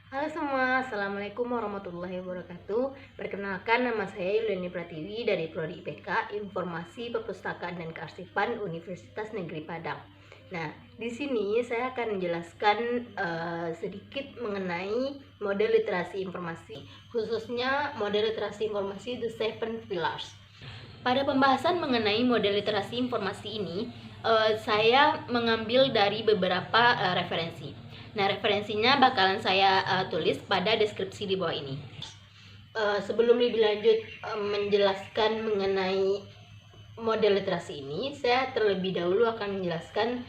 Halo semua, Assalamualaikum warahmatullahi wabarakatuh. Perkenalkan, nama saya Yuliani Pratiwi dari Prodi IPK, Informasi Perpustakaan dan Kearsipan Universitas Negeri Padang. Nah, di sini saya akan menjelaskan sedikit mengenai model literasi informasi, khususnya model literasi informasi The Seven Pillars. Pada pembahasan mengenai model literasi informasi ini, saya mengambil dari beberapa referensi. Nah, referensinya bakalan saya tulis pada deskripsi di bawah ini. Sebelum lebih lanjut menjelaskan mengenai model literasi ini, saya terlebih dahulu akan menjelaskan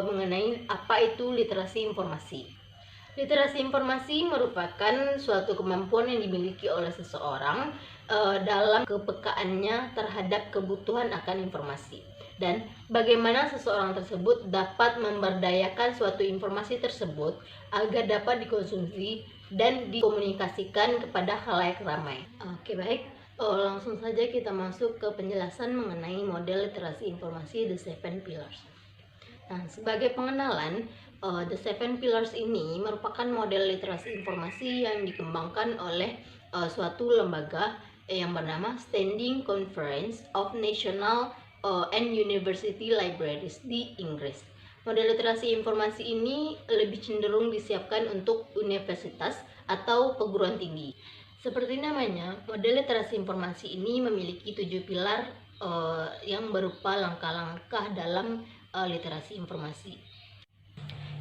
mengenai apa itu literasi informasi. Literasi informasi merupakan suatu kemampuan yang dimiliki oleh seseorang dalam kepekaannya terhadap kebutuhan akan informasi, dan bagaimana seseorang tersebut dapat memberdayakan suatu informasi tersebut agar dapat dikonsumsi dan dikomunikasikan kepada khalayak ramai. Oke, baik. Langsung saja kita masuk ke penjelasan mengenai model literasi informasi The Seven Pillars. Nah, sebagai pengenalan, The Seven Pillars ini merupakan model literasi informasi yang dikembangkan oleh suatu lembaga yang bernama Standing Conference of National and University Libraries di Inggris. Model literasi informasi ini lebih cenderung disiapkan untuk universitas atau perguruan tinggi. Seperti namanya, model literasi informasi ini memiliki 7 pilar yang berupa langkah-langkah dalam literasi informasi,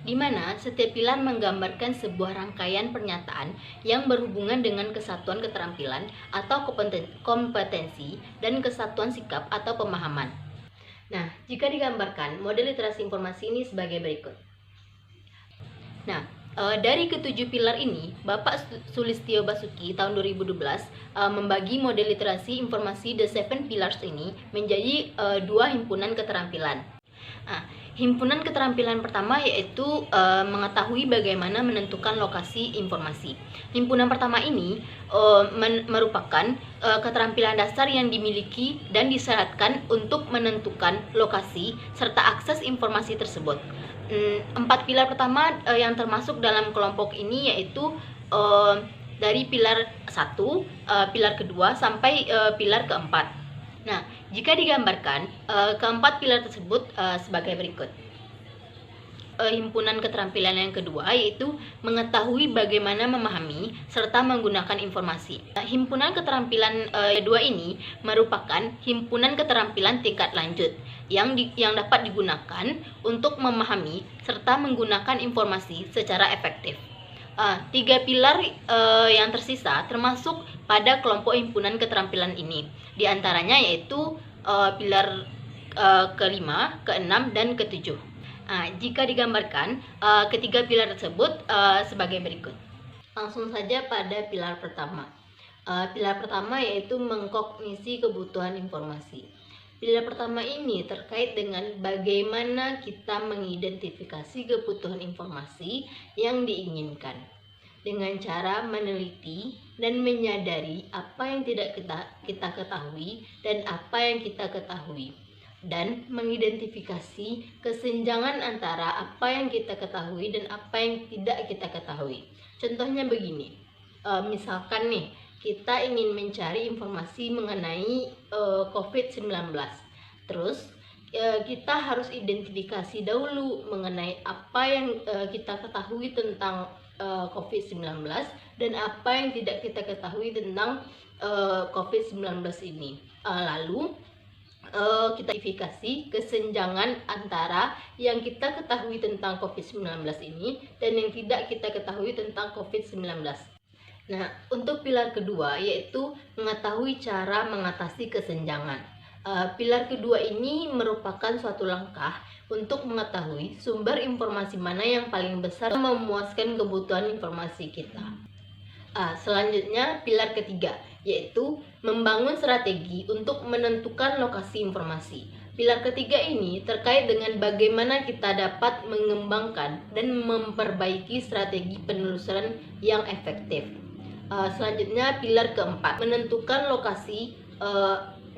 di mana setiap pilar menggambarkan sebuah rangkaian pernyataan yang berhubungan dengan kesatuan keterampilan atau kompetensi dan kesatuan sikap atau pemahaman. Nah, jika digambarkan, model literasi informasi ini sebagai berikut. Nah, dari ketujuh pilar ini, Bapak Sulistyo Basuki tahun 2012 membagi model literasi informasi The Seven Pillars ini menjadi dua himpunan keterampilan. Nah, himpunan keterampilan pertama yaitu mengetahui bagaimana menentukan lokasi informasi. Himpunan pertama ini merupakan keterampilan dasar yang dimiliki dan disyaratkan untuk menentukan lokasi serta akses informasi tersebut. 4 pilar pertama yang termasuk dalam kelompok ini yaitu dari pilar 1, pilar kedua sampai pilar keempat. Nah, jika digambarkan, keempat pilar tersebut sebagai berikut. Himpunan keterampilan yang kedua yaitu mengetahui bagaimana memahami serta menggunakan informasi. Himpunan keterampilan kedua ini merupakan himpunan keterampilan tingkat lanjut yang dapat digunakan untuk memahami serta menggunakan informasi secara efektif. 3 pilar yang tersisa termasuk pada kelompok himpunan keterampilan ini. Di antaranya yaitu pilar kelima, keenam, dan ketujuh. Jika digambarkan, ketiga pilar tersebut sebagai berikut. Langsung saja pada pilar pertama. Pilar pertama yaitu mengkognisi kebutuhan informasi. Pilar pertama ini terkait dengan bagaimana kita mengidentifikasi kebutuhan informasi yang diinginkan dengan cara meneliti dan menyadari apa yang tidak kita ketahui dan apa yang kita ketahui, dan mengidentifikasi kesenjangan antara apa yang kita ketahui dan apa yang tidak kita ketahui. Contohnya begini, misalkan nih, kita ingin mencari informasi mengenai COVID-19. Terus kita harus identifikasi dahulu mengenai apa yang kita ketahui tentang COVID-19 dan apa yang tidak kita ketahui tentang COVID-19 ini. Lalu kita identifikasi kesenjangan antara yang kita ketahui tentang COVID-19 ini dan yang tidak kita ketahui tentang COVID-19. Nah, untuk pilar kedua yaitu mengetahui cara mengatasi kesenjangan. Pilar kedua ini merupakan suatu langkah untuk mengetahui sumber informasi mana yang paling besar memuaskan kebutuhan informasi kita. Selanjutnya, pilar ketiga yaitu membangun strategi untuk menentukan lokasi informasi. Pilar ketiga ini terkait dengan bagaimana kita dapat mengembangkan dan memperbaiki strategi penelusuran yang efektif. Selanjutnya, pilar keempat, menentukan lokasi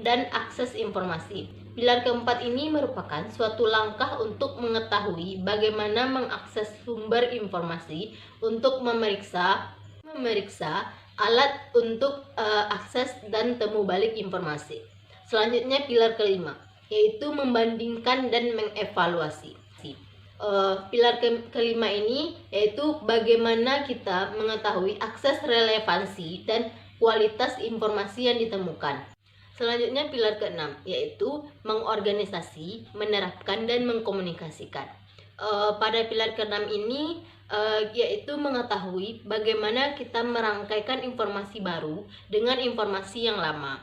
dan akses informasi. Pilar keempat ini merupakan suatu langkah untuk mengetahui bagaimana mengakses sumber informasi untuk memeriksa alat untuk akses dan temu balik informasi. Selanjutnya pilar kelima, yaitu membandingkan dan mengevaluasi. Pilar kelima ini yaitu bagaimana kita mengetahui akses relevansi dan kualitas informasi yang ditemukan. Selanjutnya pilar keenam, yaitu mengorganisasi, menerapkan, dan mengkomunikasikan. Pada pilar keenam ini yaitu mengetahui bagaimana kita merangkaikan informasi baru dengan informasi yang lama,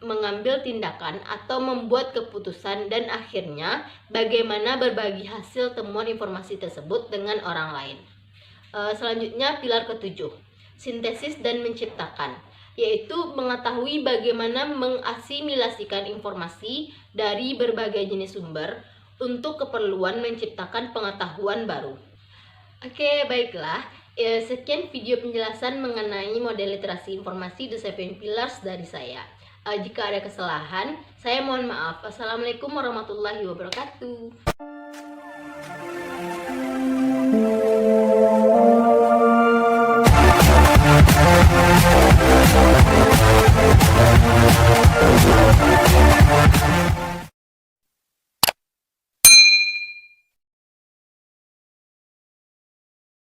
mengambil tindakan atau membuat keputusan, dan akhirnya bagaimana berbagi hasil temuan informasi tersebut dengan orang lain. Selanjutnya pilar ketujuh, sintesis dan menciptakan, yaitu mengetahui bagaimana mengasimilasikan informasi dari berbagai jenis sumber untuk keperluan menciptakan pengetahuan baru. Oke, baiklah. Sekian video penjelasan mengenai model literasi informasi The Seven Pillars dari saya. Jika ada kesalahan, saya mohon maaf. Wassalamualaikum warahmatullahi wabarakatuh.